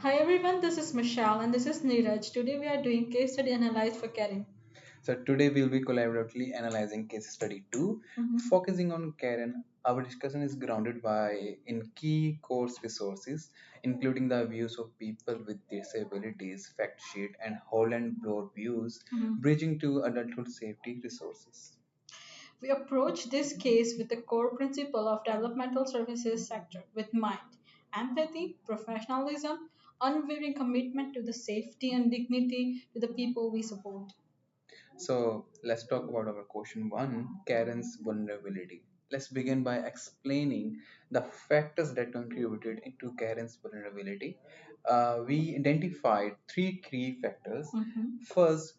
Hi everyone, this is Michelle and this is Neeraj. Today we are doing case study analyze for Karen. So today we'll be collaboratively analyzing case study 2, Mhm. focusing on Karen. Our discussion is grounded by in key course resources, including the views of people with disabilities, fact sheet, and Holland Bloor views, Mhm. bridging to adulthood safety resources. We approach this case with the core principle of developmental services sector with mind, empathy, professionalism, unwavering commitment to the safety and dignity to the people we support. So let's talk about our question one, Karen's vulnerability. Let's begin by explaining the factors that contributed into Karen's vulnerability. We identified three key factors. Mhm. First,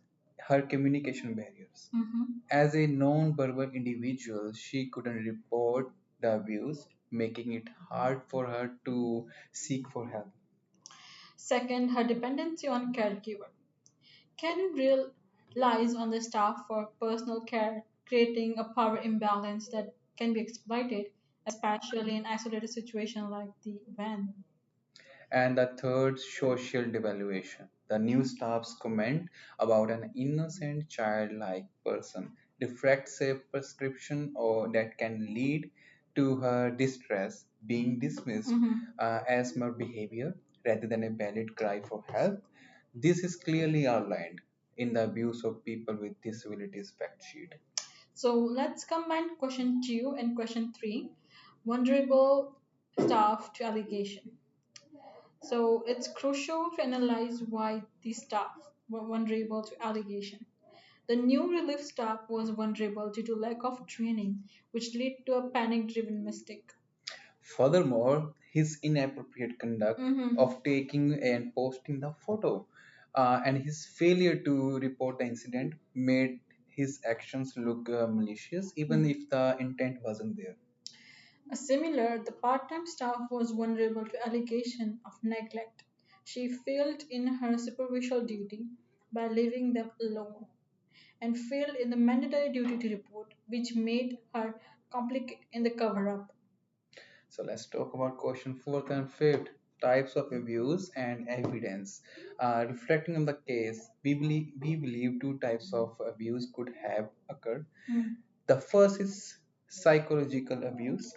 her communication barriers. Mhm. As a non-verbal individual, she couldn't report the abuse, making it hard for her to seek for help. Second, her dependency on caregiver. Karen relies on the staff for personal care, creating a power imbalance that can be exploited, especially in isolated situations like the van. And the third, social devaluation. The new staff's comment about an innocent childlike person reflects a prescription or that can lead to her distress being dismissed Mhm. as mere behavior rather than a valid cry for help. This is clearly outlined in the abuse of people with disabilities fact sheet. So let's combine question 2 and question 3, vulnerable staff to allegation. So it's crucial to analyze why the staff were vulnerable to allegation. The new relief staff was vulnerable due to lack of training, which led to a panic driven mistake. Furthermore, his inappropriate conduct Mhm. of taking and posting the photo and his failure to report the incident made his actions look malicious, even if the intent wasn't there. Similar, the part-time staff was vulnerable to allegation of neglect. She failed in her superficial duty by leaving them alone and failed in the mandatory duty to report, which made her complicit in the cover-up. So let's talk about question fourth and fifth, types of abuse and evidence. Reflecting on the case, we believe two types of abuse could have occurred. Mm. The first is psychological abuse,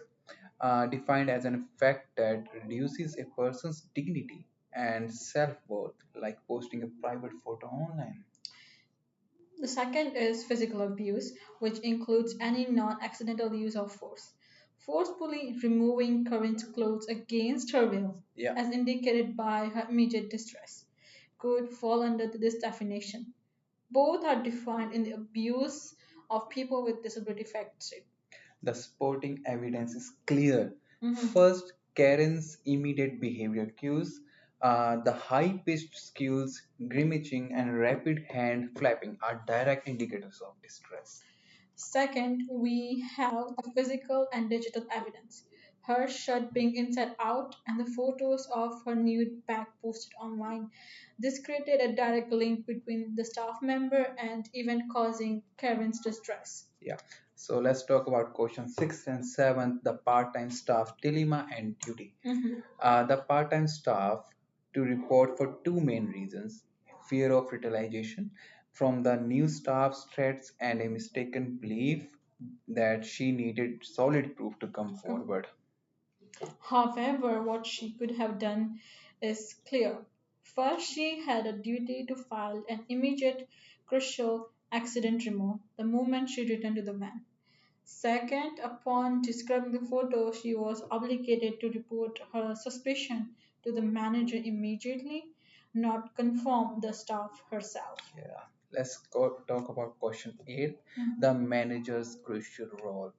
defined as an effect that reduces a person's dignity and self worth, like posting a private photo online. The second is physical abuse, which includes any non accidental use of force. Forcefully removing Corinne's clothes against her will, Yeah. as indicated by her immediate distress, could fall under this definition. Both are defined in the abuse of people with disability fact sheet. The sporting evidence is clear. Mhm. First, Karen's immediate behavior cues, the high pitched squeals, grimacing, and rapid hand flapping are direct indicators of distress. Second, we have the physical and digital evidence. Her shirt being inside out and the photos of her nude back posted online. This created a direct link between the staff member and event causing Karen's distress. Yeah. So let's talk about question six and seven, the part-time staff dilemma and duty. Mhm. The part-time staff to report for two main reasons: fear of retaliation from the new staff's threats and a mistaken belief that she needed solid proof to come forward. However, what she could have done is clear. First, she had a duty to file an immediate crucial accident report the moment she returned to the van. Second, upon describing the photo, she was obligated to report her suspicion to the manager immediately, not confirm the staff herself. Yeah. Let's go talk about question 8, Mhm. the manager's crucial role.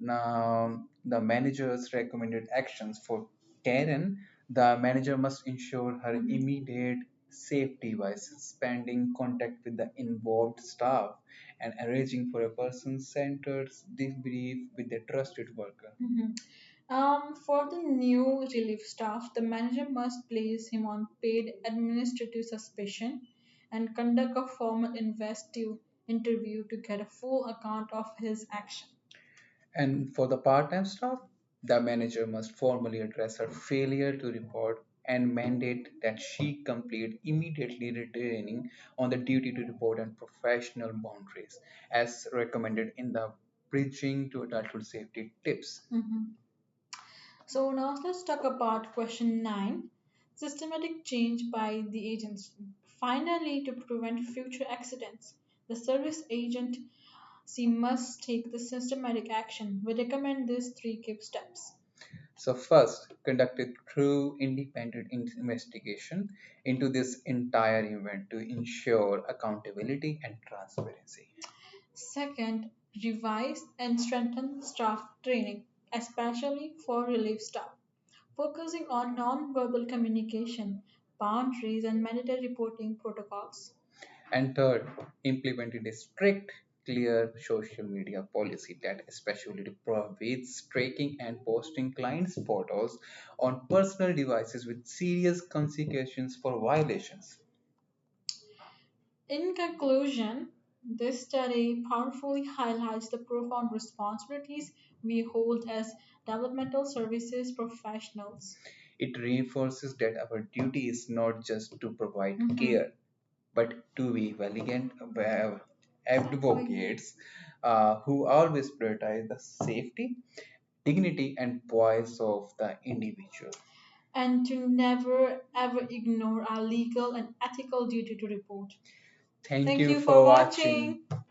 Now, the manager's recommended actions for Karen, the manager must ensure her Mhm. immediate safety by suspending contact with the involved staff and arranging for a person-centered debrief with a trusted worker. Mhm. For the new relief staff, the manager must place him on paid administrative suspicion and conduct a formal investigative interview to get a full account of his action. And for the part-time staff, the manager must formally address her failure to report and mandate that she complete immediately retaining on the duty to report and professional boundaries as recommended in the Bridging to Adulthood Safety Tips. Mhm. So now let's talk about question 9, systematic change by the agency. Finally, to prevent future accidents, the service agency must take the systematic action. We recommend these three key steps. So, first, conduct a true independent investigation into this entire event to ensure accountability and transparency. Second, revise and strengthen staff training, especially for relief staff, focusing on non-verbal communication, boundaries, and mandatory reporting protocols. And third, implemented a strict, clear social media policy that especially prohibits tracking and posting clients' photos on personal devices with serious consequences for violations. In conclusion, this study powerfully highlights the profound responsibilities we hold as developmental services professionals. It reinforces that our duty is not just to provide Mhm. care, but to be valiant Exactly. advocates who always prioritize the safety, dignity, and voice of the individual. And to never ever ignore our legal and ethical duty to report. Thank Thank you you for for watching. watching.